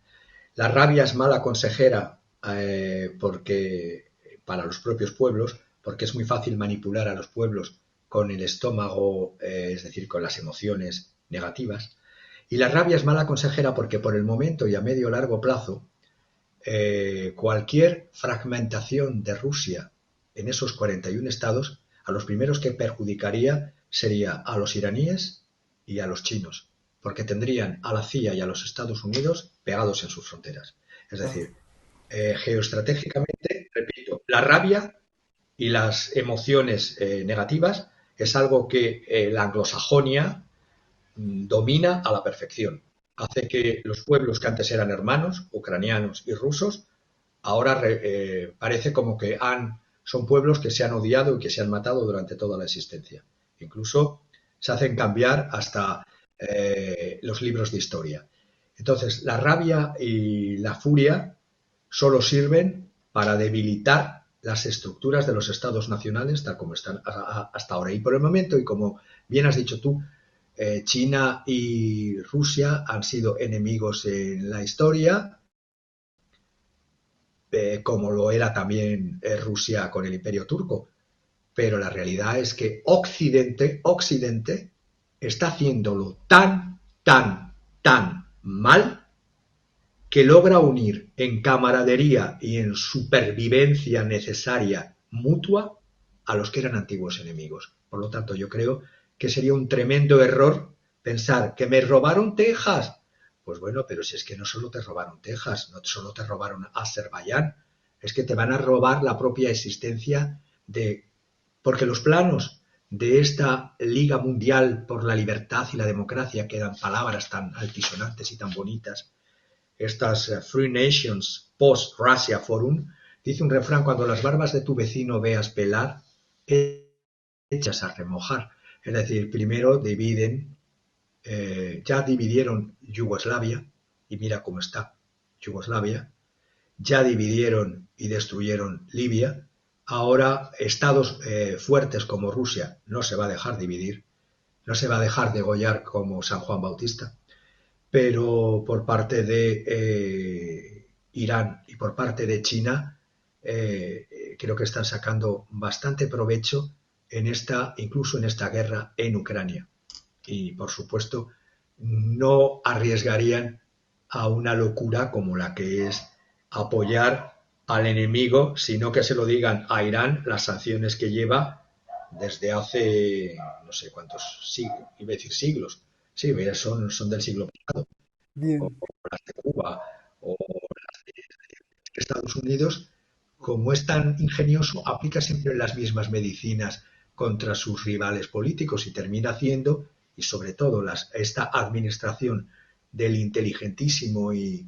A: La rabia es mala consejera porque para los propios pueblos, porque es muy fácil manipular a los pueblos con el estómago, es decir, con las emociones negativas. Y la rabia es mala consejera porque por el momento y a medio o largo plazo, cualquier fragmentación de Rusia en esos 41 estados, a los primeros que perjudicaría sería a los iraníes y a los chinos, porque tendrían a la CIA y a los Estados Unidos pegados en sus fronteras. Es decir, geoestratégicamente, repito, la rabia y las emociones negativas es algo que la anglosajonia domina a la perfección. Hace que los pueblos que antes eran hermanos, ucranianos y rusos, ahora parece como que son pueblos que se han odiado y que se han matado durante toda la existencia. Incluso se hacen cambiar hasta los libros de historia. Entonces, la rabia y la furia solo sirven para debilitar las estructuras de los estados nacionales tal como están hasta ahora. Y por el momento, y como bien has dicho tú, China y Rusia han sido enemigos en la historia, como lo era también Rusia con el Imperio Turco. Pero la realidad es que Occidente está haciéndolo tan mal que logra unir en camaradería y en supervivencia necesaria mutua a los que eran antiguos enemigos. Por lo tanto, yo creo que sería un tremendo error pensar que me robaron Texas. Pues bueno, pero si es que no solo te robaron Texas, no solo te robaron Azerbaiyán, es que te van a robar la propia existencia de... Porque los planos de esta Liga Mundial por la Libertad y la Democracia, que dan palabras tan altisonantes y tan bonitas, estas Free Nations Post-Russia Forum, dice un refrán: cuando las barbas de tu vecino veas pelar, echas a remojar. Es decir, primero dividen, ya dividieron Yugoslavia, y mira cómo está Yugoslavia, ya dividieron y destruyeron Libia, ahora estados fuertes como Rusia no se va a dejar dividir, no se va a dejar degollar como San Juan Bautista, pero por parte de Irán y por parte de China creo que están sacando bastante provecho incluso en esta guerra en Ucrania. Y por supuesto no arriesgarían a una locura como la que es apoyar al enemigo, sino que se lo digan a Irán las sanciones que lleva desde hace no sé cuántos siglos, iba a decir siglos, sí, son del siglo pasado, o
B: Bien.
A: las de Cuba, o las de Estados Unidos. Como es tan ingenioso, aplica siempre las mismas medicinas contra sus rivales políticos y termina haciendo, y sobre todo esta administración del inteligentísimo y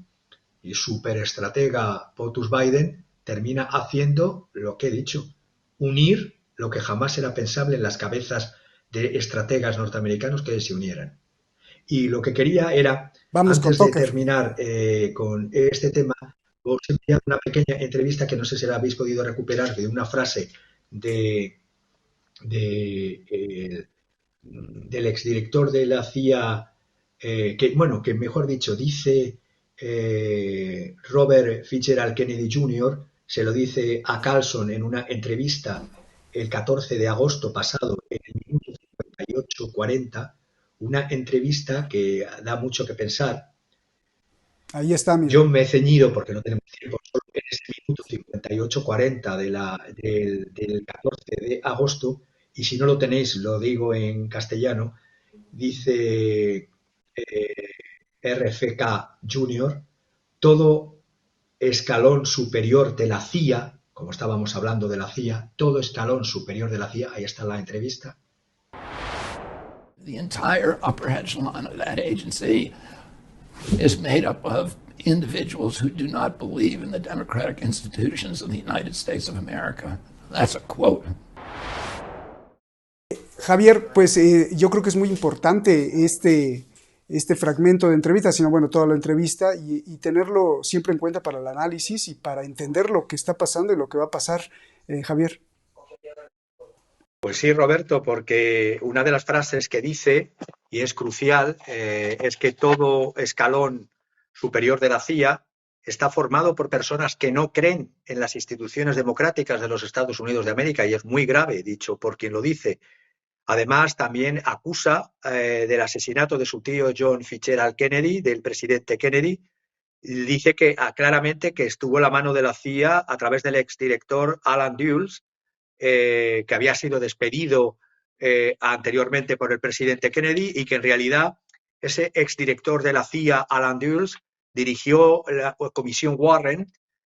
A: superestratega POTUS Biden, termina haciendo lo que he dicho: unir lo que jamás era pensable en las cabezas de estrategas norteamericanos que se unieran. Y lo que quería era,
B: Vamos con
A: antes de
B: Tucker.
A: terminar con este tema, os he enviado una pequeña entrevista que no sé si la habéis podido recuperar, de una frase del exdirector de la CIA, que mejor dicho, dice Robert Fitzgerald Kennedy Jr., se lo dice a Carlson en una entrevista el 14 de agosto pasado, en el minuto 58:40, una entrevista que da mucho que pensar.
B: Ahí está, mira.
A: Yo me he ceñido, porque no tenemos tiempo, solo en ese minuto 58:40 del 14 de agosto, y si no lo tenéis, lo digo en castellano. Dice RFK Jr., todo escalón superior de la CIA, como estábamos hablando de la CIA, todo escalón superior de la CIA, ahí está la entrevista.
C: The entire upper echelon of that agency is made up of individuals who do not believe in the democratic institutions of the United States of America. That's a quote.
B: Javier, pues yo creo que es muy importante este fragmento de entrevista, sino bueno, toda la entrevista y tenerlo siempre en cuenta para el análisis y para entender lo que está pasando y lo que va a pasar, Javier.
A: Pues sí, Roberto, porque una de las frases que dice, y es crucial, es que todo escalón superior de la CIA está formado por personas que no creen en las instituciones democráticas de los Estados Unidos de América, y es muy grave, dicho por quien lo dice. Además, también acusa del asesinato de su tío John Fitzgerald Kennedy, del presidente Kennedy. Dice que claramente que estuvo la mano de la CIA a través del exdirector Alan Dulles, que había sido despedido anteriormente por el presidente Kennedy, y que en realidad ese exdirector de la CIA, Alan Dulles, dirigió la comisión Warren,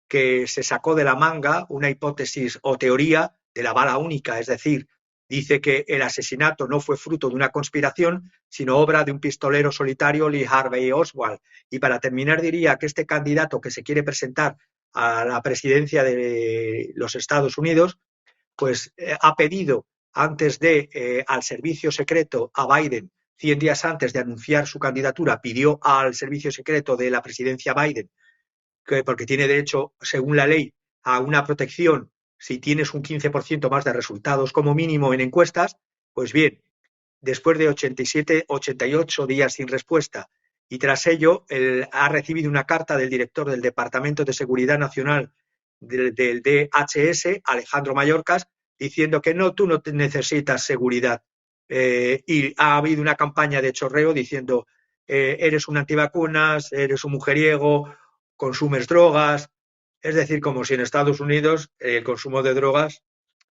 A: que se sacó de la manga una hipótesis o teoría de la bala única, es decir, dice que el asesinato no fue fruto de una conspiración, sino obra de un pistolero solitario, Lee Harvey Oswald. Y para terminar diría que este candidato que se quiere presentar a la presidencia de los Estados Unidos, pues ha pedido antes de al servicio secreto a Biden, 100 días antes de anunciar su candidatura, pidió al servicio secreto de la presidencia Biden, porque tiene derecho, según la ley, a una protección si tienes un 15% más de resultados como mínimo en encuestas. Pues bien, después de 87, 88 días sin respuesta y tras ello ha recibido una carta del director del Departamento de Seguridad Nacional del DHS, Alejandro Mayorkas, diciendo que no, tú no necesitas seguridad. Y ha habido una campaña de chorreo diciendo eres un antivacunas, eres un mujeriego, consumes drogas. Es decir, como si en Estados Unidos el consumo de drogas,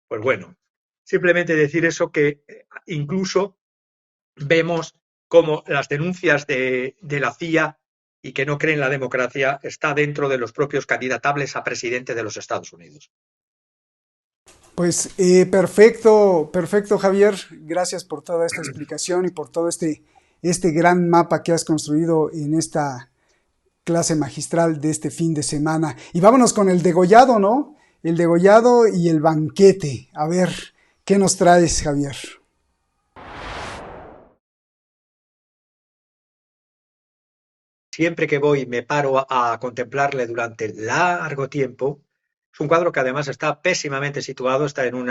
A: pues bueno, simplemente decir eso, que incluso vemos cómo las denuncias de la CIA y que no creen en la democracia está dentro de los propios candidatables a presidente de los Estados Unidos.
B: Pues perfecto, perfecto, Javier. Gracias por toda esta explicación y por todo este gran mapa que has construido en esta clase magistral de este fin de semana. Y vámonos con el degollado, ¿no? El degollado y el banquete. A ver, ¿qué nos traes, Javier?
A: Siempre que voy me paro a contemplarle durante largo tiempo. Es un cuadro que además está pésimamente situado, está en un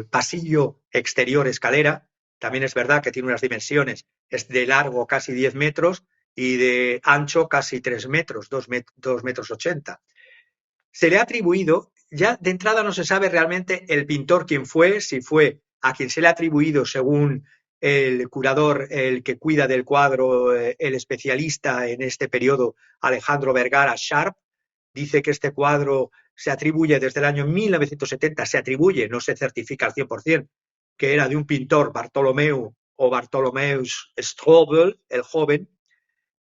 A: pasillo exterior escalera. También es verdad que tiene unas dimensiones, es de largo casi 10 metros y de ancho casi 3 metros, 2 metros 80. Se le ha atribuido, ya de entrada no se sabe realmente el pintor quién fue, si fue a quien se le ha atribuido según el curador, el que cuida del cuadro, el especialista en este periodo, Alejandro Vergara Sharp. Dice que este cuadro se atribuye desde el año 1970, se atribuye, no se certifica al 100%, que era de un pintor, Bartolomeu o Bartolomeus Strobel, el joven.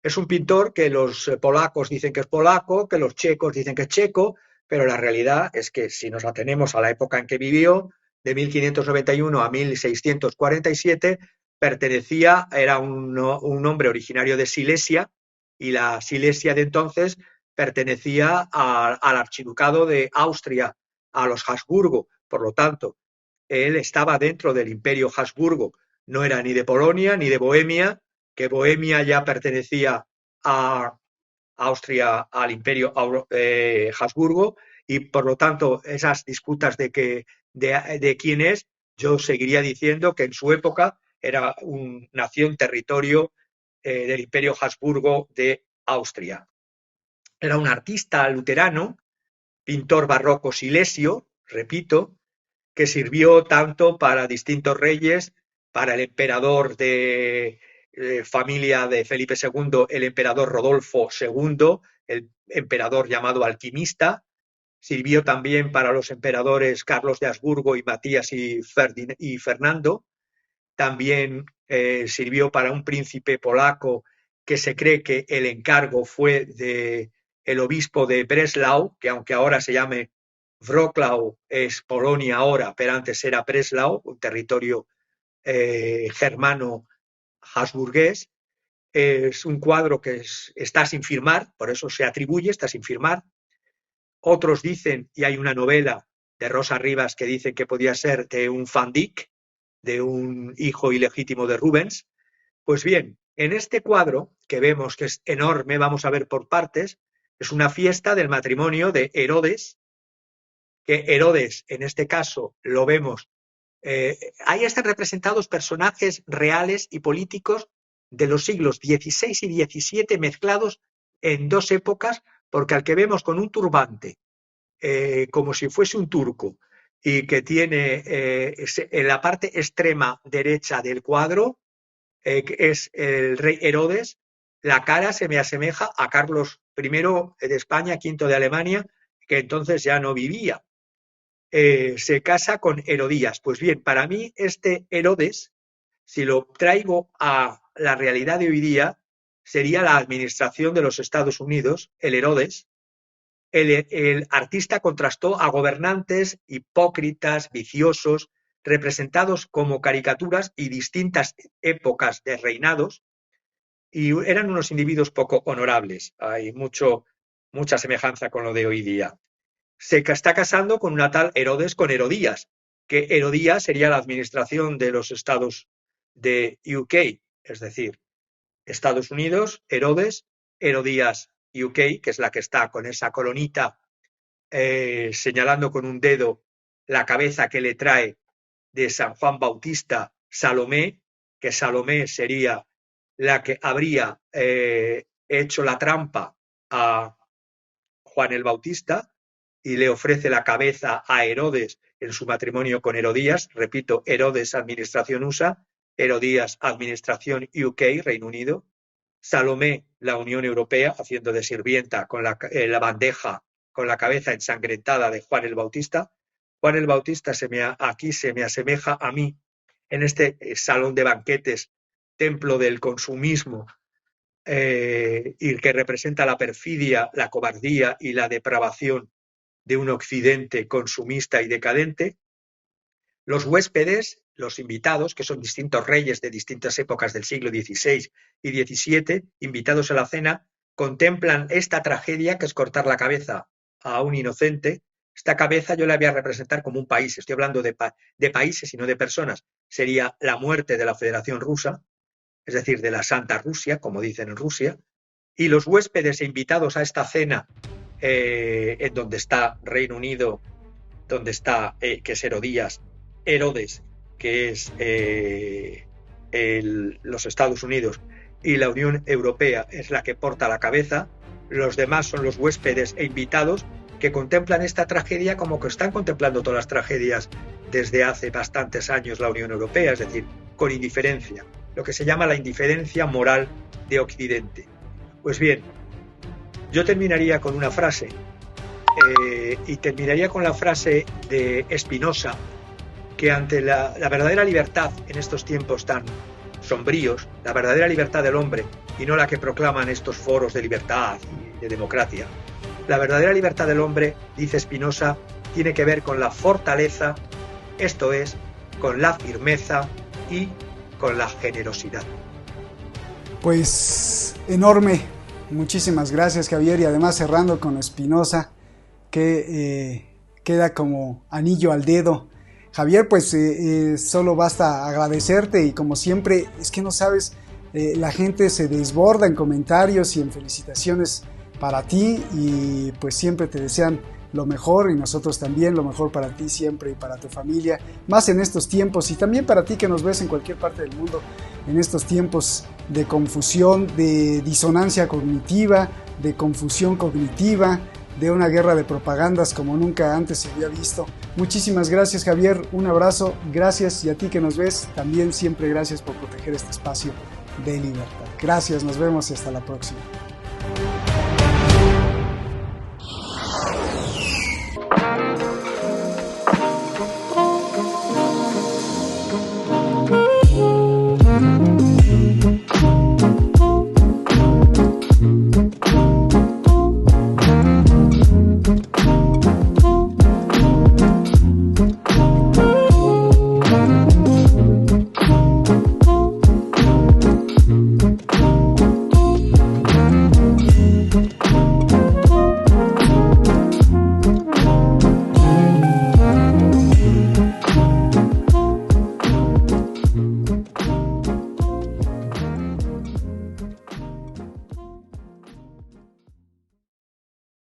A: Es un pintor que los polacos dicen que es polaco, que los checos dicen que es checo, pero la realidad es que si nos atenemos a la época en que vivió, de 1591 a 1647, era un hombre originario de Silesia, y la Silesia de entonces pertenecía al archiducado de Austria, a los Habsburgo. Por lo tanto, él estaba dentro del imperio Habsburgo, no era ni de Polonia ni de Bohemia, que Bohemia ya pertenecía a Austria, al imperio Habsburgo, y por lo tanto esas disputas de quién es, yo seguiría diciendo que en su época nació en territorio del imperio Habsburgo de Austria. Era un artista luterano, pintor barroco silesio, repito, que sirvió tanto para distintos reyes, para el emperador de familia de Felipe II, el emperador Rodolfo II, el emperador llamado alquimista. Sirvió también para los emperadores Carlos de Habsburgo y Matías y Fernando. También sirvió para un príncipe polaco que se cree que el encargo fue del obispo de Breslau, que aunque ahora se llame Wrocław, es Polonia ahora, pero antes era Breslau, un territorio germano habsburgués. Es un cuadro que está sin firmar, por eso se atribuye, está sin firmar. Otros dicen, y hay una novela de Rosa Rivas que dice que podía ser de un Van Dyck, de un hijo ilegítimo de Rubens. Pues bien, en este cuadro, que vemos que es enorme, vamos a ver por partes, es una fiesta del matrimonio de Herodes, que Herodes, en este caso, lo vemos, ahí están representados personajes reales y políticos de los siglos XVI y XVII mezclados en dos épocas, porque al que vemos con un turbante, como si fuese un turco, y que tiene en la parte extrema derecha del cuadro, que es el rey Herodes, la cara se me asemeja a Carlos I de España, V de Alemania, que entonces ya no vivía. Se casa con Herodías. Pues bien, para mí este Herodes, si lo traigo a la realidad de hoy día, sería la administración de los Estados Unidos, el Herodes. El artista contrastó a gobernantes hipócritas, viciosos, representados como caricaturas y distintas épocas de reinados, y eran unos individuos poco honorables. Hay mucha semejanza con lo de hoy día. Se está casando con una tal Herodes con Herodías,
D: que Herodías sería la administración de los estados de UK, es decir, Estados Unidos, Herodes, Herodías UK, que es la que está con esa coronita señalando con un dedo la cabeza que le trae de San Juan Bautista, Salomé, que Salomé sería la que habría hecho la trampa a Juan el Bautista y le ofrece la cabeza a Herodes en su matrimonio con Herodías. Repito, Herodes, administración USA, Herodías, administración UK, Reino Unido. Salomé, la Unión Europea, haciendo de sirvienta con la bandeja con la cabeza ensangrentada de Juan el Bautista. Juan el Bautista aquí se me asemeja a mí en este salón de banquetes, templo del consumismo, y que representa la perfidia, la cobardía y la depravación de un occidente consumista y decadente. Los huéspedes, los invitados, que son distintos reyes de distintas épocas del siglo XVI y XVII, invitados a la cena, contemplan esta tragedia que es cortar la cabeza a un inocente. Esta cabeza yo la voy a representar como un país, estoy hablando de países y no de personas. Sería la muerte de la Federación Rusa, es decir, de la Santa Rusia, como dicen en Rusia, y los huéspedes e invitados a esta cena, en donde está Reino Unido, donde está, que es Herodías, Herodes, que es los Estados Unidos, y la Unión Europea es la que porta la cabeza. Los demás son los huéspedes e invitados que contemplan esta tragedia como que están contemplando todas las tragedias desde hace bastantes años la Unión Europea, es decir, con indiferencia, lo que se llama la indiferencia moral de Occidente. Pues bien, yo terminaría con una frase, y terminaría con la frase de Spinoza, que ante la verdadera libertad en estos tiempos tan sombríos, la verdadera libertad del hombre, y no la que proclaman estos foros de libertad y de democracia, la verdadera libertad del hombre, dice Spinoza, tiene que ver con la fortaleza, esto es, con la firmeza y con la generosidad.
B: Pues enorme, muchísimas gracias, Javier, y además cerrando con Spinoza, que queda como anillo al dedo. Javier, pues solo basta agradecerte, y como siempre, es que no sabes, la gente se desborda en comentarios y en felicitaciones para ti, y pues siempre te desean lo mejor, y nosotros también lo mejor para ti siempre y para tu familia, más en estos tiempos, y también para ti que nos ves en cualquier parte del mundo, en estos tiempos de confusión, de disonancia cognitiva, de confusión cognitiva, de una guerra de propagandas como nunca antes se había visto. Muchísimas gracias, Javier, un abrazo, gracias, y a ti que nos ves, también siempre gracias por proteger este espacio de libertad. Gracias, nos vemos y hasta la próxima.